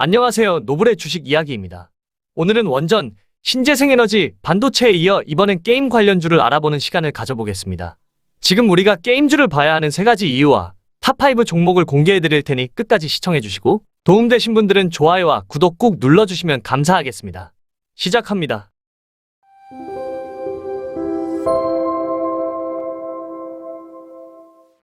안녕하세요. 노블의 주식 이야기입니다. 오늘은 원전, 신재생에너지, 반도체에 이어 이번엔 게임 관련주를 알아보는 시간을 가져보겠습니다. 지금 우리가 게임주를 봐야 하는 세 가지 이유와 탑5 종목을 공개해드릴 테니 끝까지 시청해주시고 도움되신 분들은 좋아요와 구독 꾹 눌러주시면 감사하겠습니다. 시작합니다.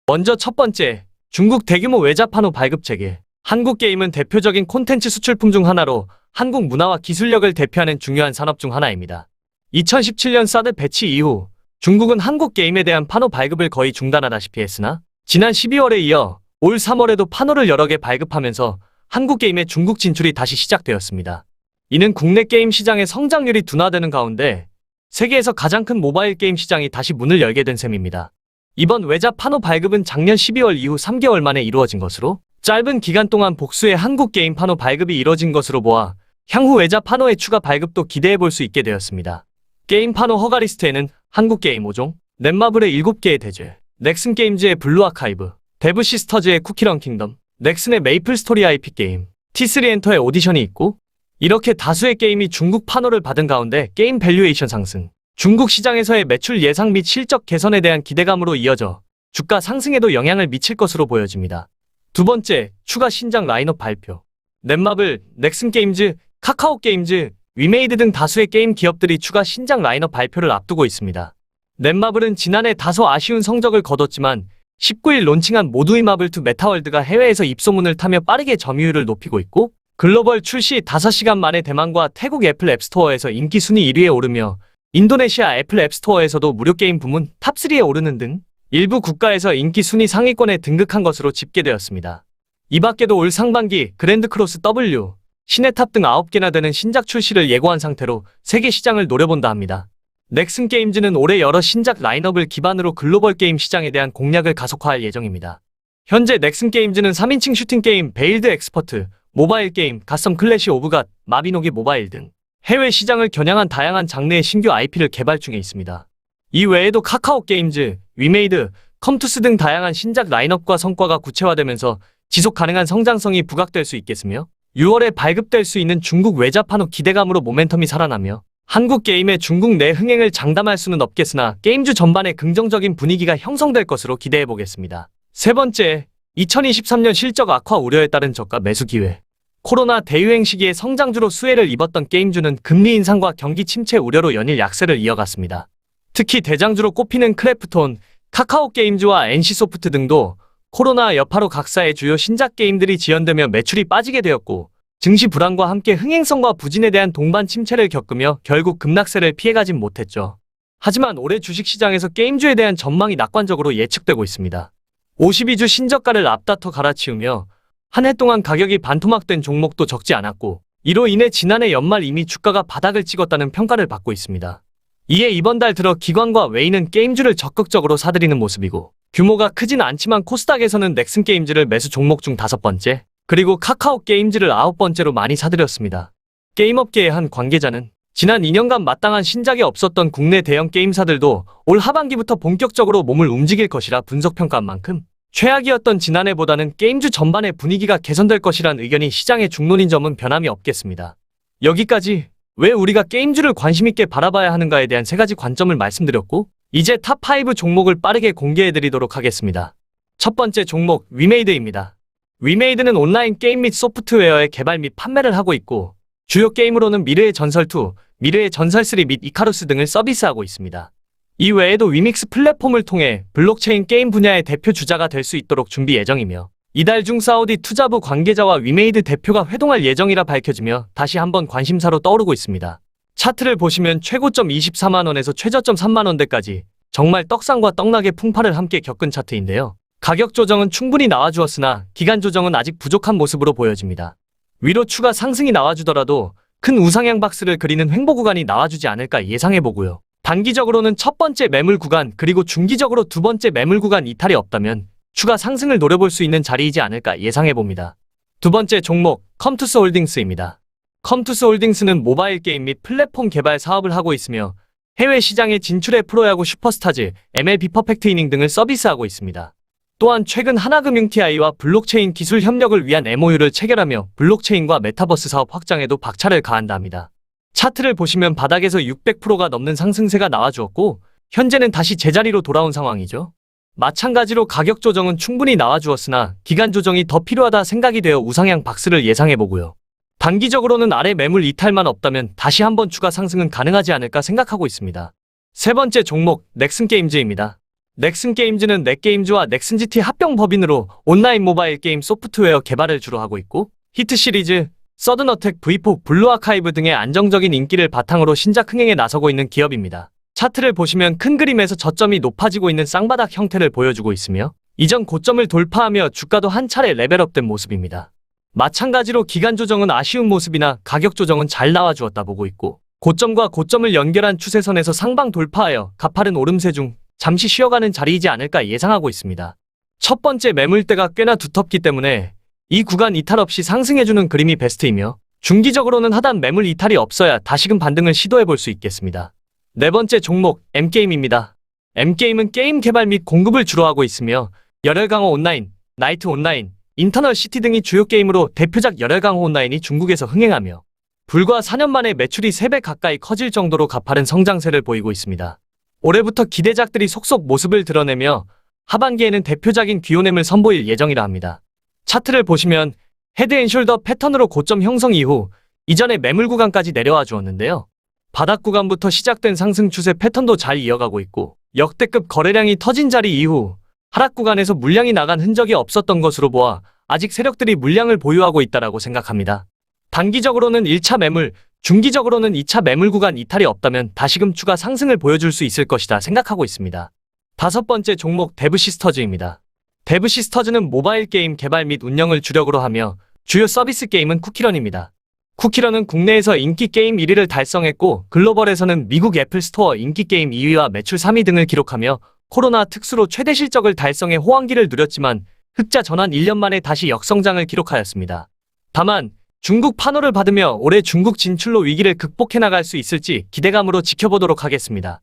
먼저 첫 번째, 중국 대규모 외자 판호 발급 체계. 한국 게임은 대표적인 콘텐츠 수출품 중 하나로 한국 문화와 기술력을 대표하는 중요한 산업 중 하나입니다. 2017년 사드 배치 이후 중국은 한국 게임에 대한 판호 발급을 거의 중단하다시피 했으나 지난 12월에 이어 올 3월에도 판호를 여러 개 발급하면서 한국 게임의 중국 진출이 다시 시작되었습니다. 이는 국내 게임 시장의 성장률이 둔화되는 가운데 세계에서 가장 큰 모바일 게임 시장이 다시 문을 열게 된 셈입니다. 이번 외자 판호 발급은 작년 12월 이후 3개월 만에 이루어진 것으로 짧은 기간 동안 복수의 한국 게임 판호 발급이 이뤄진 것으로 보아 향후 외자 판호의 추가 발급도 기대해볼 수 있게 되었습니다. 게임 판호 허가 리스트에는 한국 게임 5종, 넷마블의 7개의 대죄, 넥슨 게임즈의 블루 아카이브, 데브 시스터즈의 쿠키런 킹덤, 넥슨의 메이플 스토리 IP 게임, T3 엔터의 오디션이 있고 이렇게 다수의 게임이 중국 판호를 받은 가운데 게임 밸류에이션 상승, 중국 시장에서의 매출 예상 및 실적 개선에 대한 기대감으로 이어져 주가 상승에도 영향을 미칠 것으로 보여집니다. 두 번째, 추가 신작 라인업 발표. 넷마블, 넥슨 게임즈, 카카오 게임즈, 위메이드 등 다수의 게임 기업들이 추가 신작 라인업 발표를 앞두고 있습니다. 넷마블은 지난해 다소 아쉬운 성적을 거뒀지만 19일 론칭한 모두의 마블2 메타월드가 해외에서 입소문을 타며 빠르게 점유율을 높이고 있고 글로벌 출시 5시간 만에 대만과 태국 애플 앱스토어에서 인기 순위 1위에 오르며 인도네시아 애플 앱스토어에서도 무료 게임 부문 탑3에 오르는 등 일부 국가에서 인기 순위 상위권에 등극한 것으로 집계되었습니다. 이 밖에도 올 상반기 그랜드 크로스 W, 신의 탑 등 9개나 되는 신작 출시를 예고한 상태로 세계 시장을 노려본다 합니다. 넥슨 게임즈는 올해 여러 신작 라인업을 기반으로 글로벌 게임 시장에 대한 공략을 가속화할 예정입니다. 현재 넥슨 게임즈는 3인칭 슈팅 게임 베일드 엑스퍼트, 모바일 게임 갓섬 클래시 오브 갓, 마비노기 모바일 등 해외 시장을 겨냥한 다양한 장르의 신규 IP를 개발 중에 있습니다. 이 외에도 카카오 게임즈, 위메이드, 컴투스 등 다양한 신작 라인업과 성과가 구체화되면서 지속 가능한 성장성이 부각될 수 있겠으며 6월에 발급될 수 있는 중국 외자 판호 기대감으로 모멘텀이 살아나며 한국 게임의 중국 내 흥행을 장담할 수는 없겠으나 게임주 전반에 긍정적인 분위기가 형성될 것으로 기대해보겠습니다. 세 번째, 2023년 실적 악화 우려에 따른 저가 매수 기회. 코로나 대유행 시기에 성장주로 수혜를 입었던 게임주는 금리 인상과 경기 침체 우려로 연일 약세를 이어갔습니다. 특히 대장주로 꼽히는 크래프톤, 카카오 게임즈와 NC소프트 등도 코로나 여파로 각사의 주요 신작 게임들이 지연되며 매출이 빠지게 되었고 증시 불안과 함께 흥행성과 부진에 대한 동반 침체를 겪으며 결국 급락세를 피해가진 못했죠. 하지만 올해 주식시장에서 게임주에 대한 전망이 낙관적으로 예측되고 있습니다. 52주 신저가를 앞다퉈 갈아치우며 한 해 동안 가격이 반토막된 종목도 적지 않았고 이로 인해 지난해 연말 이미 주가가 바닥을 찍었다는 평가를 받고 있습니다. 이에 이번 달 들어 기관과 외인은 게임주를 적극적으로 사들이는 모습이고 규모가 크진 않지만 코스닥에서는 넥슨 게임즈를 매수 종목 중 5번째, 그리고 카카오 게임즈를 9번째로 많이 사들였습니다. 게임업계의 한 관계자는 지난 2년간 마땅한 신작이 없었던 국내 대형 게임사들도 올 하반기부터 본격적으로 몸을 움직일 것이라 분석평가한 만큼 최악이었던 지난해보다는 게임주 전반의 분위기가 개선될 것이란 의견이 시장의 중론인 점은 변함이 없겠습니다. 여기까지 왜 우리가 게임주를 관심있게 바라봐야 하는가에 대한 세 가지 관점을 말씀드렸고 이제 탑5 종목을 빠르게 공개해드리도록 하겠습니다. 첫 번째 종목 위메이드입니다. 위메이드는 온라인 게임 및 소프트웨어의 개발 및 판매를 하고 있고 주요 게임으로는 미르의 전설2, 미르의 전설3 및 이카루스 등을 서비스하고 있습니다. 이 외에도 위믹스 플랫폼을 통해 블록체인 게임 분야의 대표 주자가 될 수 있도록 준비 예정이며 이달 중 사우디 투자부 관계자와 위메이드 대표가 회동할 예정이라 밝혀지며 다시 한번 관심사로 떠오르고 있습니다. 차트를 보시면 최고점 24만원에서 최저점 3만원대까지 정말 떡상과 떡락의 풍파를 함께 겪은 차트인데요. 가격 조정은 충분히 나와주었으나 기간 조정은 아직 부족한 모습으로 보여집니다. 위로 추가 상승이 나와주더라도 큰 우상향 박스를 그리는 횡보 구간이 나와주지 않을까 예상해보고요. 단기적으로는 첫 번째 매물 구간 그리고 중기적으로 두 번째 매물 구간 이탈이 없다면 추가 상승을 노려볼 수 있는 자리이지 않을까 예상해봅니다. 두 번째 종목 컴투스 홀딩스입니다. 컴투스 홀딩스는 모바일 게임 및 플랫폼 개발 사업을 하고 있으며 해외 시장에 진출해 프로야구 슈퍼스타즈, MLB 퍼펙트 이닝 등을 서비스하고 있습니다. 또한 최근 하나금융TI와 블록체인 기술 협력을 위한 MOU를 체결하며 블록체인과 메타버스 사업 확장에도 박차를 가한다 합니다. 차트를 보시면 바닥에서 600%가 넘는 상승세가 나와주었고 현재는 다시 제자리로 돌아온 상황이죠. 마찬가지로 가격 조정은 충분히 나와주었으나 기간 조정이 더 필요하다 생각이 되어 우상향 박스를 예상해보고요. 단기적으로는 아래 매물 이탈만 없다면 다시 한번 추가 상승은 가능하지 않을까 생각하고 있습니다. 세 번째 종목 넥슨게임즈입니다. 넥슨게임즈는 넥게임즈와 넥슨GT 합병 법인으로 온라인 모바일 게임 소프트웨어 개발을 주로 하고 있고 히트 시리즈, 서든어택 V4, 블루아카이브 등의 안정적인 인기를 바탕으로 신작 흥행에 나서고 있는 기업입니다. 차트를 보시면 큰 그림에서 저점이 높아지고 있는 쌍바닥 형태를 보여주고 있으며 이전 고점을 돌파하며 주가도 한 차례 레벨업된 모습입니다. 마찬가지로 기간 조정은 아쉬운 모습이나 가격 조정은 잘 나와주었다 보고 있고 고점과 고점을 연결한 추세선에서 상방 돌파하여 가파른 오름세 중 잠시 쉬어가는 자리이지 않을까 예상하고 있습니다. 첫 번째 매물대가 꽤나 두텁기 때문에 이 구간 이탈 없이 상승해주는 그림이 베스트이며 중기적으로는 하단 매물 이탈이 없어야 다시금 반등을 시도해볼 수 있겠습니다. 네 번째 종목 M게임입니다. M게임은 게임 개발 및 공급을 주로 하고 있으며 열혈강호 온라인, 나이트 온라인, 인터널 시티 등이 주요 게임으로 대표작 열혈강호 온라인이 중국에서 흥행하며 불과 4년 만에 매출이 3배 가까이 커질 정도로 가파른 성장세를 보이고 있습니다. 올해부터 기대작들이 속속 모습을 드러내며 하반기에는 대표작인 귀요넴을 선보일 예정이라 합니다. 차트를 보시면 헤드앤숄더 패턴으로 고점 형성 이후 이전의 매물 구간까지 내려와 주었는데요. 바닥 구간부터 시작된 상승 추세 패턴도 잘 이어가고 있고 역대급 거래량이 터진 자리 이후 하락 구간에서 물량이 나간 흔적이 없었던 것으로 보아 아직 세력들이 물량을 보유하고 있다고 생각합니다. 단기적으로는 1차 매물, 중기적으로는 2차 매물 구간 이탈이 없다면 다시금 추가 상승을 보여줄 수 있을 것이다 생각하고 있습니다. 다섯 번째 종목 데브시스터즈입니다. 데브시스터즈는 모바일 게임 개발 및 운영을 주력으로 하며 주요 서비스 게임은 쿠키런입니다. 쿠키런은 국내에서 인기 게임 1위를 달성했고 글로벌에서는 미국 애플 스토어 인기 게임 2위와 매출 3위 등을 기록하며 코로나 특수로 최대 실적을 달성해 호황기를 누렸지만 흑자 전환 1년 만에 다시 역성장을 기록하였습니다. 다만 중국 판호를 받으며 올해 중국 진출로 위기를 극복해 나갈 수 있을지 기대감으로 지켜보도록 하겠습니다.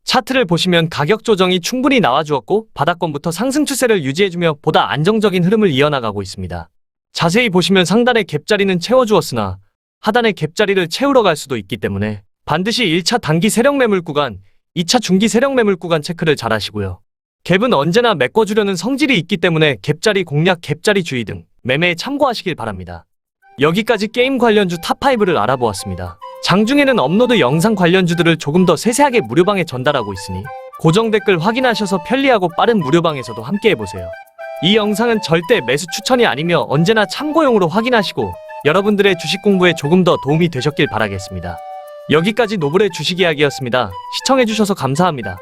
차트를 보시면 가격 조정이 충분히 나와주었고 바닥권부터 상승 추세를 유지해주며 보다 안정적인 흐름을 이어나가고 있습니다. 자세히 보시면 상단의 갭자리는 채워주었으나 하단의 갭자리를 채우러 갈 수도 있기 때문에 반드시 1차 단기 세력 매물 구간, 2차 중기 세력 매물 구간 체크를 잘 하시고요. 갭은 언제나 메꿔주려는 성질이 있기 때문에 갭자리 공략, 갭자리 주의 등 매매에 참고하시길 바랍니다. 여기까지 게임 관련주 탑5를 알아보았습니다. 장중에는 업로드 영상 관련주들을 조금 더 세세하게 무료방에 전달하고 있으니 고정 댓글 확인하셔서 편리하고 빠른 무료방에서도 함께해보세요. 이 영상은 절대 매수 추천이 아니며 언제나 참고용으로 확인하시고 여러분들의 주식 공부에 조금 더 도움이 되셨길 바라겠습니다. 여기까지 노블의 주식 이야기였습니다. 시청해주셔서 감사합니다.